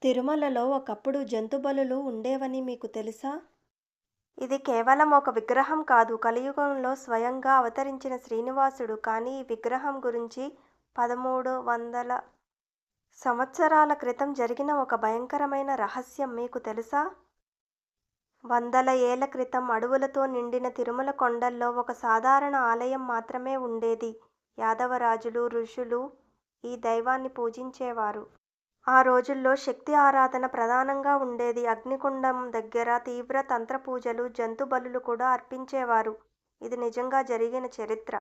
తిరుమలలో ఒకప్పుడు జంతుబలులు ఉండేవని మీకు తెలుసా? ఇది కేవలం ఒక విగ్రహం కాదు. కలియుగంలో స్వయంగా అవతరించిన శ్రీనివాసుడు. కానీ ఈ విగ్రహం గురించి 1300 సంవత్సరాల క్రితం జరిగిన ఒక భయంకరమైన రహస్యం మీకు తెలుసా? వందల ఏళ్ల క్రితం అడవులతో నిండిన తిరుమల కొండల్లో ఒక సాధారణ ఆలయం మాత్రమే ఉండేది. యాదవరాజులు, ఋషులు ఈ దైవాన్ని పూజించేవారు. ఆ రోజుల్లో శక్తి ఆరాధన ప్రధానంగా ఉండేది. అగ్నికుండం దగ్గర తీవ్ర తంత్రపూజలు, జంతు బలులు కూడా అర్పించేవారు. ఇది నిజంగా జరిగిన చరిత్ర.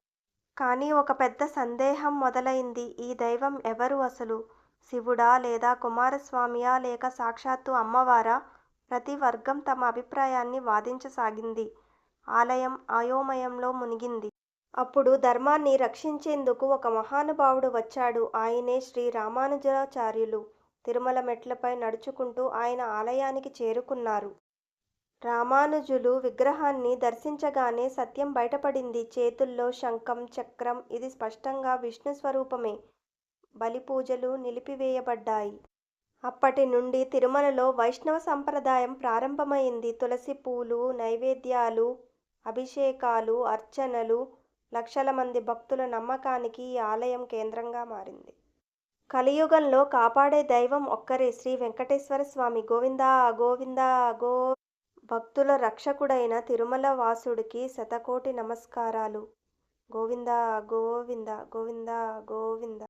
కానీ ఒక పెద్ద సందేహం మొదలైంది. ఈ దైవం ఎవరు అసలు? శివుడా, లేదా కుమారస్వామియా, లేక సాక్షాత్తు అమ్మవారా? ప్రతి వర్గం తమ అభిప్రాయాన్ని వాదించసాగింది. ఆలయం అయోమయంలో మునిగింది. అప్పుడు ధర్మాన్ని రక్షించేందుకు ఒక మహానుభావుడు వచ్చాడు. ఆయనే శ్రీ రామానుజాచార్యులు. తిరుమల మెట్లపై నడుచుకుంటూ ఆయన ఆలయానికి చేరుకున్నారు. రామానుజులు విగ్రహాన్ని దర్శించగానే సత్యం బయటపడింది. చేతుల్లో శంఖం, చక్రం. ఇది స్పష్టంగా విష్ణు స్వరూపమే. బలిపూజలు నిలిపివేయబడ్డాయి. అప్పటి నుండి తిరుమలలో వైష్ణవ సంప్రదాయం ప్రారంభమైంది. తులసి పూలు, నైవేద్యాలు, అభిషేకాలు, అర్చనలు. లక్షల మంది భక్తుల నమ్మకానికి ఈ ఆలయం కేంద్రంగా మారింది. కలియుగంలో కాపాడే దైవం ఒక్కరే, శ్రీ వెంకటేశ్వర స్వామి. గోవిందా గోవిందా గో. భక్తుల రక్షకుడైన తిరుమల వాసుడికి శతకోటి నమస్కారాలు. గోవిందా గోవింద గోవిందా గోవింద.